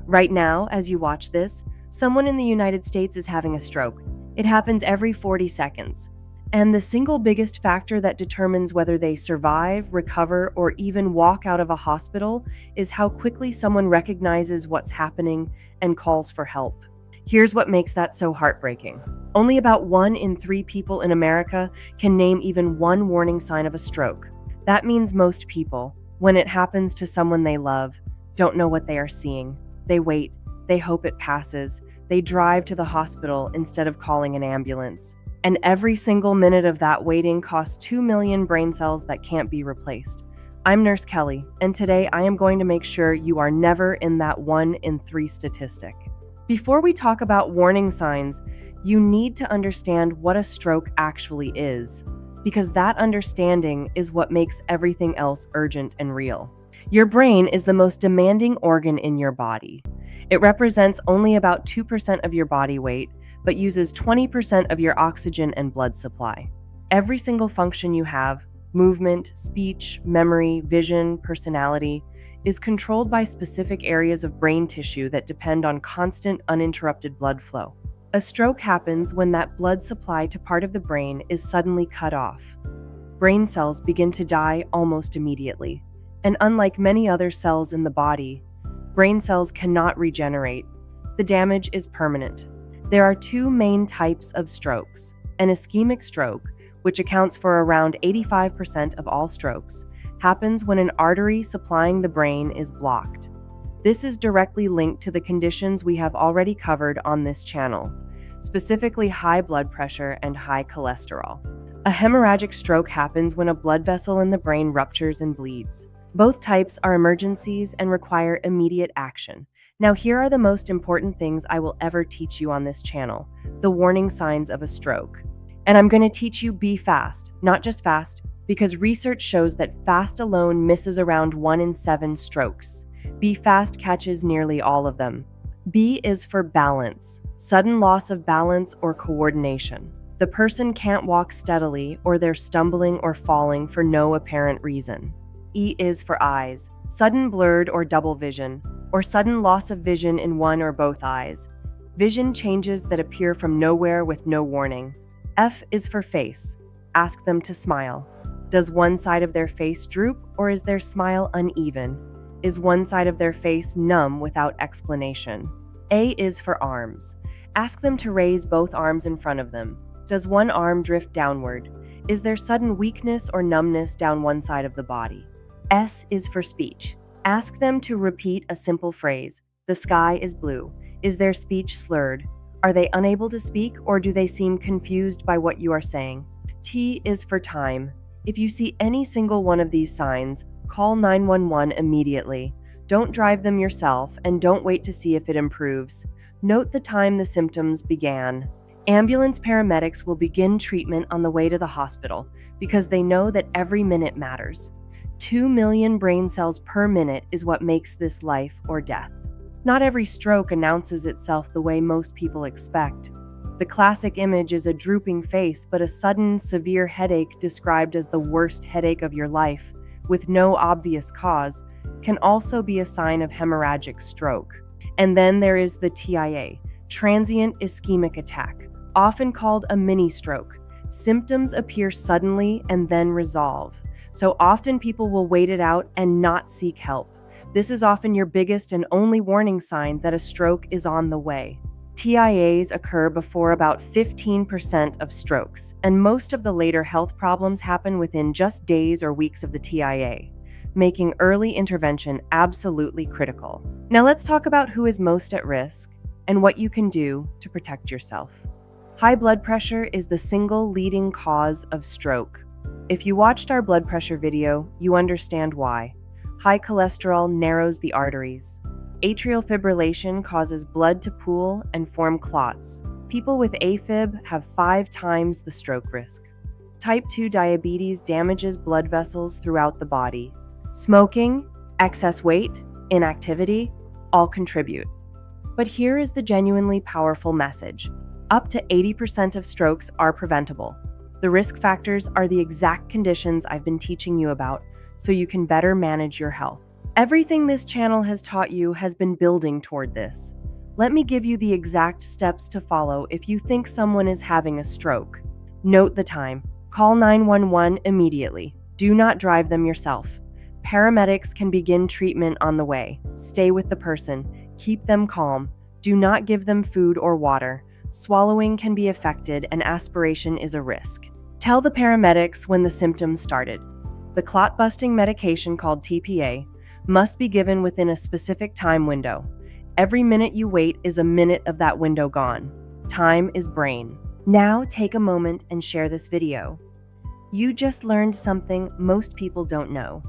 Right now, as you watch this, someone in the United States is having a stroke. It happens every 40 seconds. And the single biggest factor that determines whether they survive, recover, or even walk out of a hospital is how quickly someone recognizes what's happening and calls for help. Here's what makes that so heartbreaking. Only about 1 in 3 people in America can name even one warning sign of a stroke. That means most people, when it happens to someone they love, don't know what they are seeing. They wait, they hope it passes, they drive to the hospital instead of calling an ambulance. And every single minute of that waiting costs 2 million brain cells that can't be replaced. I'm Nurse Kelly, and today I am going to make sure you are never in that 1 in 3 statistic. Before we talk about warning signs, you need to understand what a stroke actually is, because that understanding is what makes everything else urgent and real. Your brain is the most demanding organ in your body. It represents only about 2% of your body weight, but uses 20% of your oxygen and blood supply. Every single function you have, movement, speech, memory, vision, personality, is controlled by specific areas of brain tissue that depend on constant, uninterrupted blood flow. A stroke happens when that blood supply to part of the brain is suddenly cut off. Brain cells begin to die almost immediately. And unlike many other cells in the body, brain cells cannot regenerate. The damage is permanent. There are 2 main types of strokes. An ischemic stroke, which accounts for around 85% of all strokes, happens when an artery supplying the brain is blocked. This is directly linked to the conditions we have already covered on this channel, specifically high blood pressure and high cholesterol. A hemorrhagic stroke happens when a blood vessel in the brain ruptures and bleeds. Both types are emergencies and require immediate action. Now, here are the most important things I will ever teach you on this channel, the warning signs of a stroke. And I'm going to teach you BEFAST, not just FAST, because research shows that FAST alone misses around 1 in 7 strokes. BEFAST catches nearly all of them. B is for balance, sudden loss of balance or coordination. The person can't walk steadily, or they're stumbling or falling for no apparent reason. E is for eyes, sudden blurred or double vision, or sudden loss of vision in one or both eyes. Vision changes that appear from nowhere with no warning. F is for face. Ask them to smile. Does one side of their face droop, or is their smile uneven? Is one side of their face numb without explanation? A is for arms. Ask them to raise both arms in front of them. Does one arm drift downward? Is there sudden weakness or numbness down one side of the body? S is for speech. Ask them to repeat a simple phrase. The sky is blue. Is their speech slurred? Are they unable to speak, or do they seem confused by what you are saying? T is for time. If you see any single one of these signs, call 911 immediately. Don't drive them yourself, and don't wait to see if it improves. Note the time the symptoms began. Ambulance paramedics will begin treatment on the way to the hospital because they know that every minute matters. 2 million brain cells per minute is what makes this life or death. Not every stroke announces itself the way most people expect. The classic image is a drooping face, but a sudden, severe headache described as the worst headache of your life, with no obvious cause, can also be a sign of hemorrhagic stroke. And then there is the TIA, transient ischemic attack, often called a mini stroke. Symptoms appear suddenly and then resolve. So often people will wait it out and not seek help. This is often your biggest and only warning sign that a stroke is on the way. TIAs occur before about 15% of strokes, and most of the later health problems happen within just days or weeks of the TIA, making early intervention absolutely critical. Now let's talk about who is most at risk and what you can do to protect yourself. High blood pressure is the single leading cause of stroke. If you watched our blood pressure video, you understand why. High cholesterol narrows the arteries. Atrial fibrillation causes blood to pool and form clots. People with AFib have 5 times the stroke risk. Type 2 diabetes damages blood vessels throughout the body. Smoking, excess weight, inactivity, all contribute. But here is the genuinely powerful message. Up to 80% of strokes are preventable. The risk factors are the exact conditions I've been teaching you about, so you can better manage your health. Everything this channel has taught you has been building toward this. Let me give you the exact steps to follow if you think someone is having a stroke. Note the time. Call 911 immediately. Do not drive them yourself. Paramedics can begin treatment on the way. Stay with the person. Keep them calm. Do not give them food or water. Swallowing can be affected and aspiration is a risk. Tell the paramedics when the symptoms started. The clot-busting medication called TPA must be given within a specific time window. Every minute you wait is a minute of that window gone. Time is brain. Now take a moment and share this video. You just learned something most people don't know.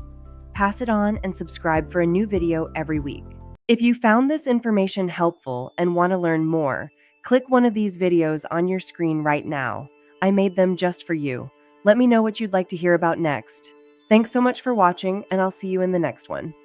Pass it on and subscribe for a new video every week. If you found this information helpful and want to learn more, click one of these videos on your screen right now. I made them just for you. Let me know what you'd like to hear about next. Thanks so much for watching, and I'll see you in the next one.